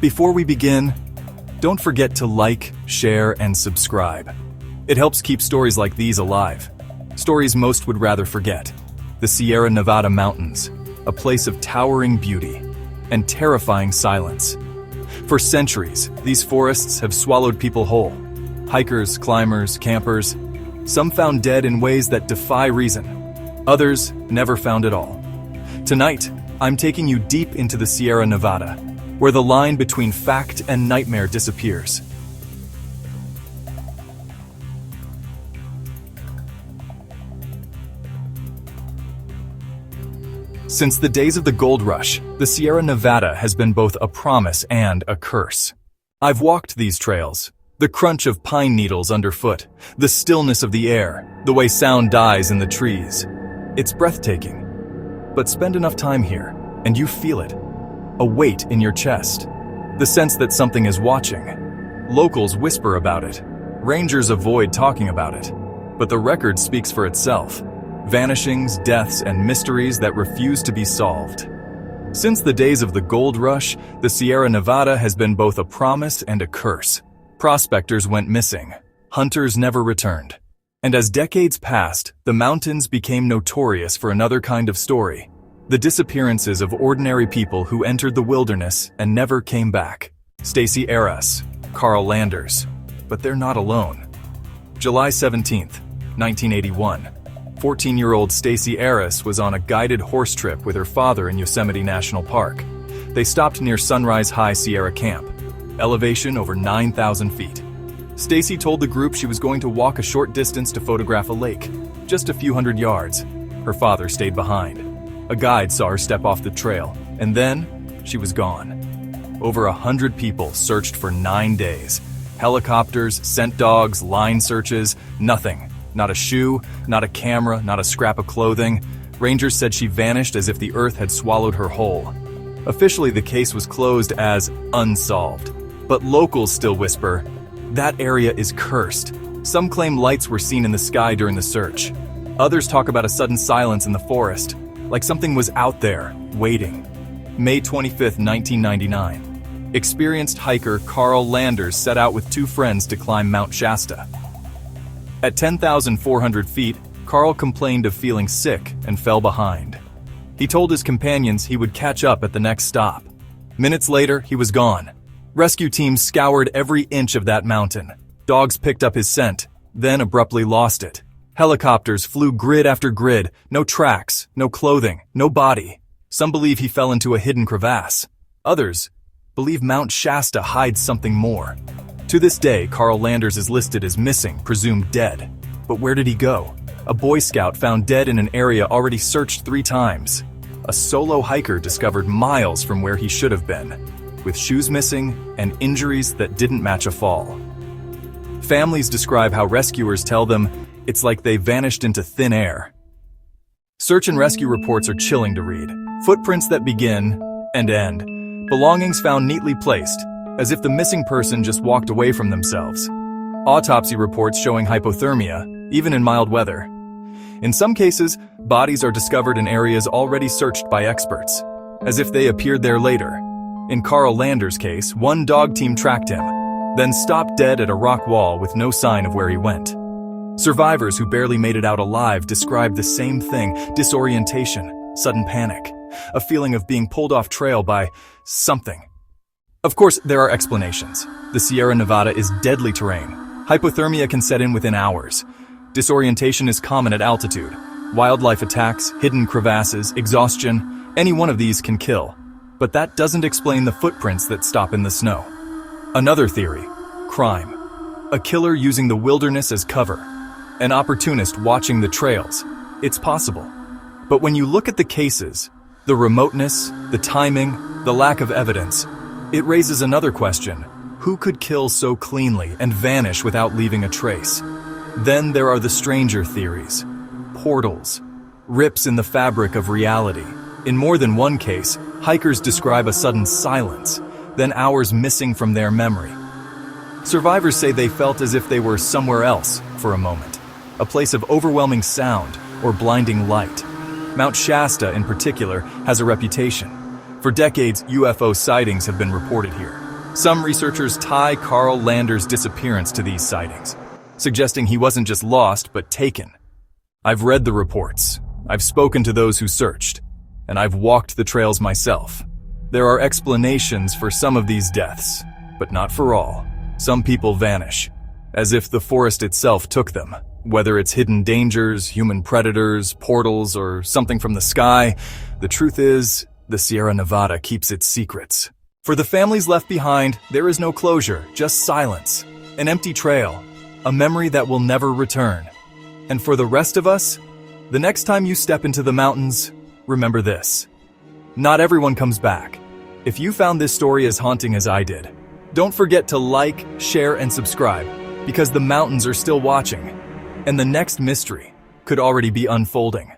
Before we begin, don't forget to like, share, and subscribe. It helps keep stories like these alive. Stories most would rather forget. The Sierra Nevada mountains, a place of towering beauty and terrifying silence. For centuries, these forests have swallowed people whole. Hikers, climbers, campers. Some found dead in ways that defy reason. Others never found at all. Tonight, I'm taking you deep into the Sierra Nevada, where the line between fact and nightmare disappears. Since the days of the gold rush, the Sierra Nevada has been both a promise and a curse. I've walked these trails, the crunch of pine needles underfoot, the stillness of the air, the way sound dies in the trees. It's breathtaking. But spend enough time here, and you feel it. A weight in your chest. The sense that something is watching. Locals whisper about it. Rangers avoid talking about it. But the record speaks for itself. Vanishings, deaths, and mysteries that refuse to be solved. Since the days of the gold rush, the Sierra Nevada has been both a promise and a curse. Prospectors went missing. Hunters never returned. And as decades passed, the mountains became notorious for another kind of story. The disappearances of ordinary people who entered the wilderness and never came back. Stacy Arras, Carl Landers. But they're not alone. July 17th, 1981. 14-year-old Stacy Arras was on a guided horse trip with her father in Yosemite National Park. They stopped near Sunrise High Sierra Camp, elevation over 9,000 feet. Stacy told the group she was going to walk a short distance to photograph a lake, just a few hundred yards. Her father stayed behind. A guide saw her step off the trail, and then she was gone. Over 100 people searched for 9 days. Helicopters, scent dogs, line searches, nothing. Not a shoe, not a camera, not a scrap of clothing. Rangers said she vanished as if the earth had swallowed her whole. Officially, the case was closed as unsolved. But locals still whisper, that area is cursed. Some claim lights were seen in the sky during the search. Others talk about a sudden silence in the forest, like something was out there, waiting. May 25th, 1999. Experienced hiker Carl Landers set out with 2 friends to climb Mount Shasta. At 10,400 feet, Carl complained of feeling sick and fell behind. He told his companions he would catch up at the next stop. Minutes later, he was gone. Rescue teams scoured every inch of that mountain. Dogs picked up his scent, then abruptly lost it. Helicopters flew grid after grid, no tracks, no clothing, no body. Some believe he fell into a hidden crevasse. Others believe Mount Shasta hides something more. To this day, Carl Landers is listed as missing, presumed dead. But where did he go? A Boy Scout found dead in an area already searched 3 times. A solo hiker discovered miles from where he should have been, with shoes missing and injuries that didn't match a fall. Families describe how rescuers tell them it's like they vanished into thin air. Search and rescue reports are chilling to read. Footprints that begin and end. Belongings found neatly placed, as if the missing person just walked away from themselves. Autopsy reports showing hypothermia, even in mild weather. In some cases, bodies are discovered in areas already searched by experts, as if they appeared there later. In Carl Landers' case, one dog team tracked him, then stopped dead at a rock wall with no sign of where he went. Survivors who barely made it out alive described the same thing: disorientation, sudden panic, a feeling of being pulled off trail by something. Of course, there are explanations. The Sierra Nevada is deadly terrain. Hypothermia can set in within hours. Disorientation is common at altitude. Wildlife attacks, hidden crevasses, exhaustion, any one of these can kill. But that doesn't explain the footprints that stop in the snow. Another theory: crime. A killer using the wilderness as cover. An opportunist watching the trails. It's possible. But when you look at the cases, the remoteness, the timing, the lack of evidence, it raises another question. Who could kill so cleanly and vanish without leaving a trace? Then there are the stranger theories. Portals. Rips in the fabric of reality. In more than one case, hikers describe a sudden silence, then hours missing from their memory. Survivors say they felt as if they were somewhere else for a moment, a place of overwhelming sound or blinding light. Mount Shasta, in particular, has a reputation. For decades, UFO sightings have been reported here. Some researchers tie Carl Lander's disappearance to these sightings, suggesting he wasn't just lost, but taken. I've read the reports, I've spoken to those who searched, and I've walked the trails myself. There are explanations for some of these deaths, but not for all. Some people vanish, as if the forest itself took them. Whether it's hidden dangers, human predators, portals, or something from the sky, the truth is, the Sierra Nevada keeps its secrets. For the families left behind, there is no closure, just silence, an empty trail, a memory that will never return. And for the rest of us, the next time you step into the mountains, remember this. Not everyone comes back. If you found this story as haunting as I did, don't forget to like, share, and subscribe, because the mountains are still watching, and the next mystery could already be unfolding.